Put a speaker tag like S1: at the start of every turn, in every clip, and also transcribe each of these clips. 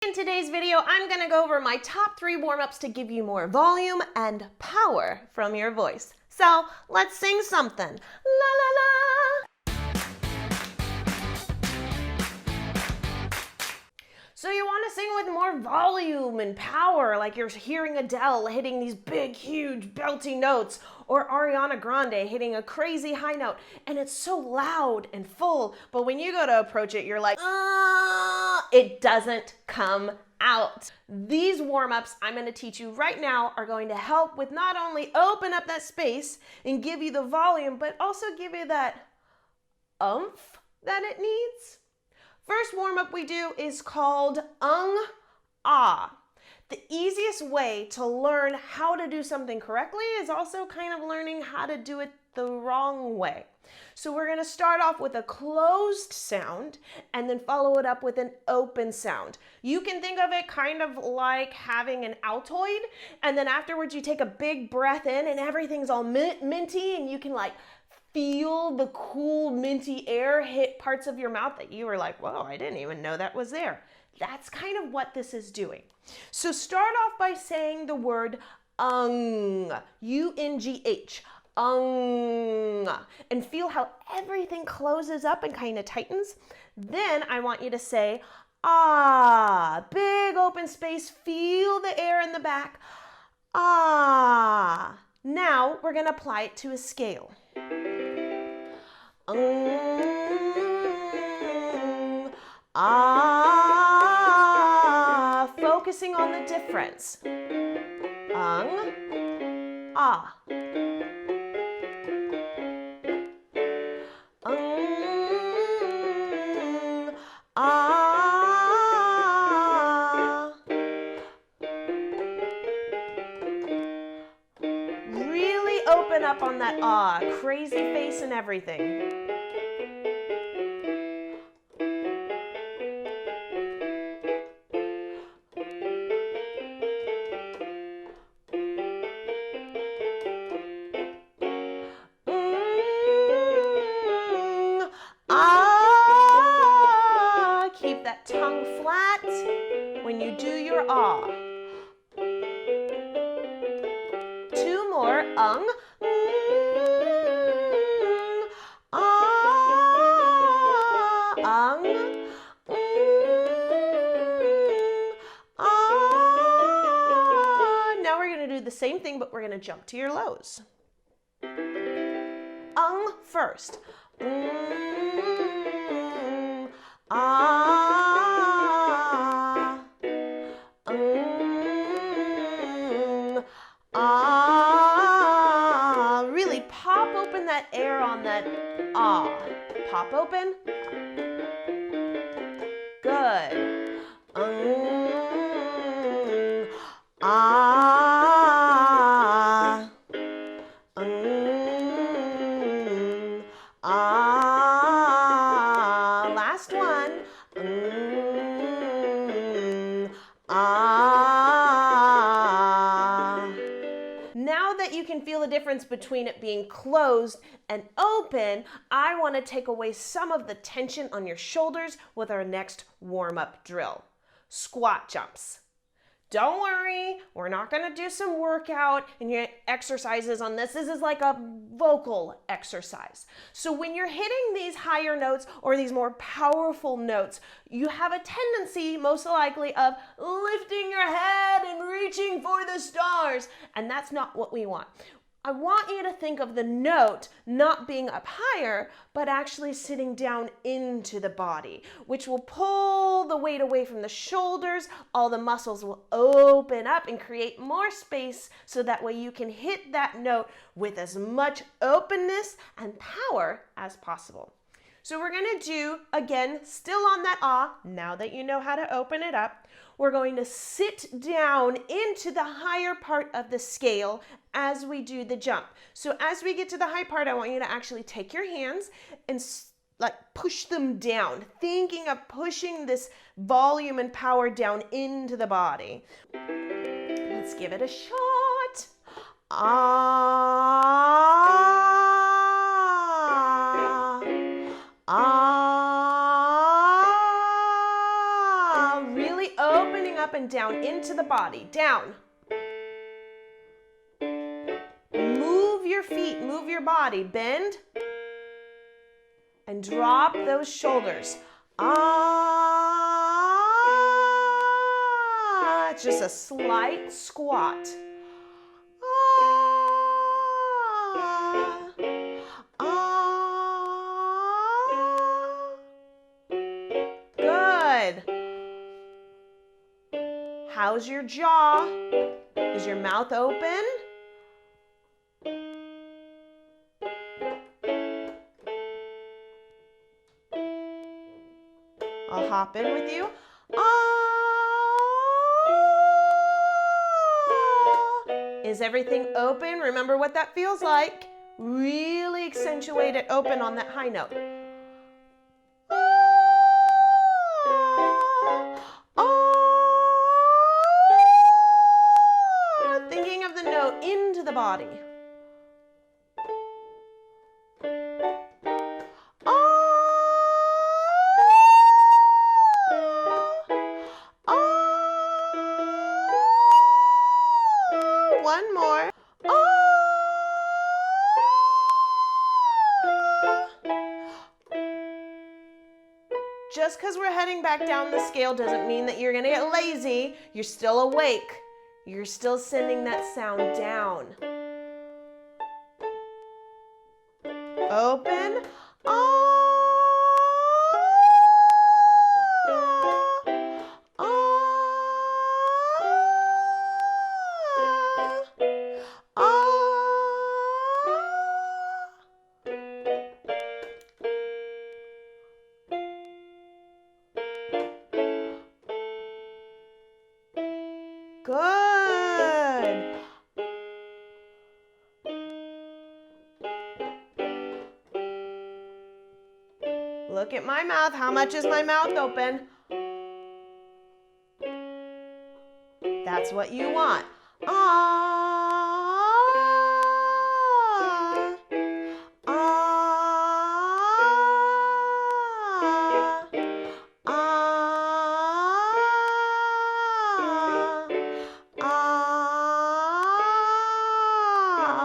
S1: In today's video, I'm going to go over my top 3 warm-ups to give you more volume and power from your voice. So let's sing something. La la la! So you want to sing with more volume and power, like you're hearing Adele hitting these big, huge, belty notes, or Ariana Grande hitting a crazy high note, and it's so loud and full, but when you go to approach it, you're like, it doesn't come out. These warm-ups I'm going to teach you right now are going to help with not only open up that space and give you the volume, but also give you that oomph that it needs. First warm-up we do is called Ungh, Ah. The easiest way to learn how to do something correctly is also kind of learning how to do it the wrong way. So we're going to start off with a closed sound and then follow it up with an open sound. You can think of it kind of like having an Altoid, and then afterwards you take a big breath in and everything's all minty, and you can like feel the cool minty air hit parts of your mouth that you were like, whoa, I didn't even know that was there. That's kind of what this is doing. So start off by saying the word ung, U-N-G-H, ung, and feel how everything closes up and kind of tightens. Then I want you to say ah, big open space, feel the air in the back, ah. Now we're going to apply it to a scale. Ah, focusing on the difference. Ung, ah. Ung, ah. Really open up on that ah, crazy face and everything. Keep that tongue flat when you do your ah. 2 more, ung, ah, ung, ah. Now we're going to do the same thing, but we're going to jump to your lows. Ung first. Ah, ah. Really pop open that air on that ah. Pop open. Good. Ah. Ah. Last one. Ah. Now that you can feel the difference between it being closed and open, I want to take away some of the tension on your shoulders with our next warm-up drill. Squat jumps. Don't worry, we're not going to do some workout and your exercises on this. This is like a vocal exercise. So when you're hitting these higher notes or these more powerful notes, you have a tendency, most likely, of lifting your head and reaching for the stars. And that's not what we want. I want you to think of the note not being up higher, but actually sitting down into the body, which will pull the weight away from the shoulders. All the muscles will open up and create more space so that way you can hit that note with as much openness and power as possible. So we're going to do, again, still on that ah, now that you know how to open it up, we're going to sit down into the higher part of the scale as we do the jump. So as we get to the high part, I want you to actually take your hands and like push them down, thinking of pushing this volume and power down into the body. Let's give it a shot. Ah, ah, really open pointing up and down into the body. Down. Move your feet, move your body. Bend. And drop those shoulders. Ah, just a slight squat. Ah, ah. Good. How's your jaw? Is your mouth open? I'll hop in with you. Ah. Is everything open? Remember what that feels like. Really accentuate it open on that high note. Ah. Thinking of the note into the body. One more. Just because we're heading back down the scale doesn't mean that you're going to get lazy. You're still awake. You're still sending that sound down. Open. Good. Look at my mouth. How much is my mouth open? That's what you want. Ah.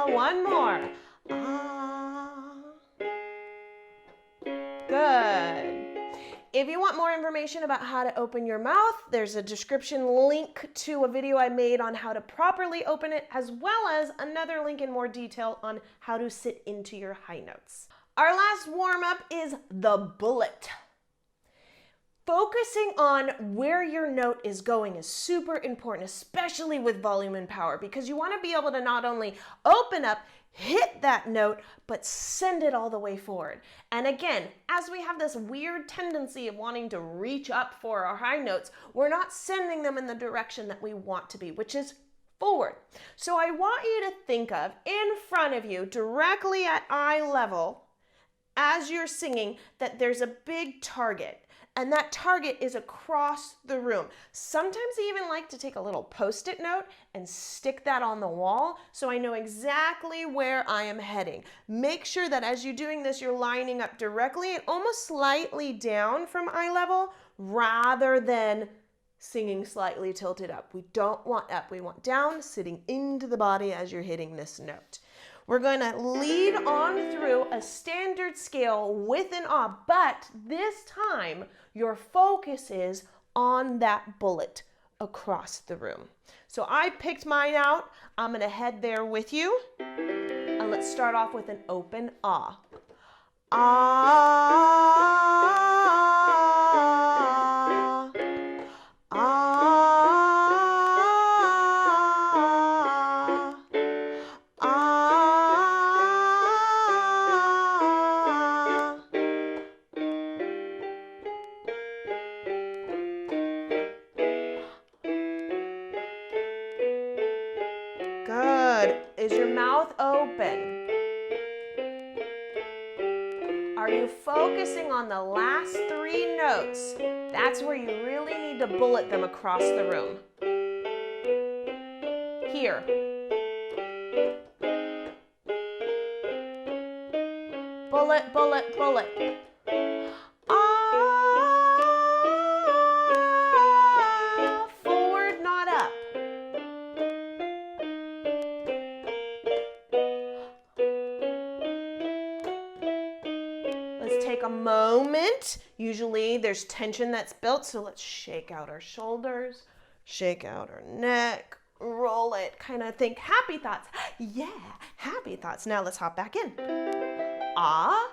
S1: One more. Good. If you want more information about how to open your mouth, there's a description link to a video I made on how to properly open it, as well as another link in more detail on how to sit into your high notes. Our last warm-up is the bullet. Focusing on where your note is going is super important, especially with volume and power, because you want to be able to not only open up, hit that note, but send it all the way forward. And again, as we have this weird tendency of wanting to reach up for our high notes, we're not sending them in the direction that we want to be, which is forward. So I want you to think of, in front of you, directly at eye level, as you're singing, that there's a big target. And that target is across the room. Sometimes I even like to take a little Post-it note and stick that on the wall so I know exactly where I am heading. Make sure that as you're doing this, you're lining up directly and almost slightly down from eye level rather than singing slightly tilted up. We don't want up, we want down, sitting into the body as you're hitting this note. We're going to lead on through a standard scale with an ah, but this time your focus is on that bullet across the room. So I picked mine out. I'm going to head there with you. And let's start off with an open ah. Ah. Ah. Good. Is your mouth open? Are you focusing on the last three notes? That's where you really need to bullet them across the room. Here. Bullet, bullet, bullet. Ah, take a moment. Usually there's tension that's built, so let's shake out our shoulders, shake out our neck, roll it, kind of think happy thoughts. Yeah, happy thoughts. Now let's hop back in. Ah.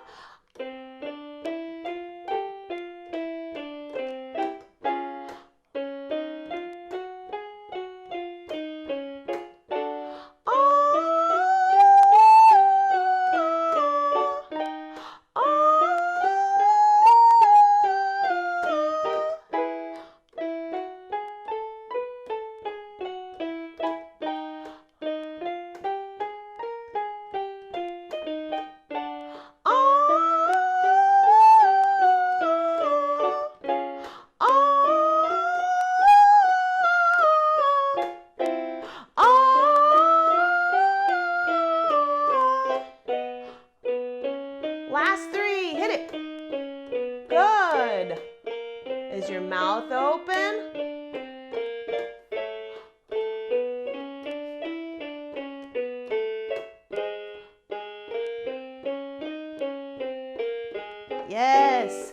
S1: Last three, hit it. Good. Is your mouth open? Yes.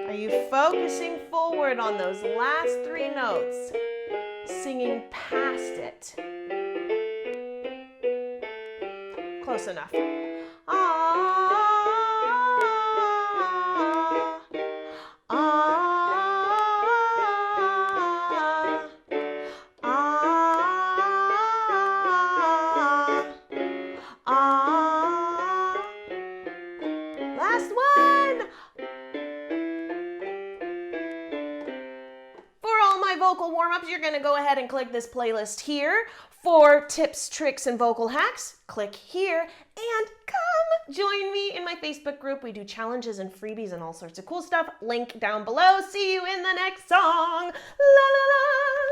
S1: Are you focusing forward on those last three notes? Singing past it. Close enough. Ah, ah, ah, ah. Last one. For all my vocal warm-ups, you're going to go ahead and click this playlist here. For tips, tricks, and vocal hacks, click here and come join me in my Facebook group. We do challenges and freebies and all sorts of cool stuff. Link down below. See you in the next song. La la la.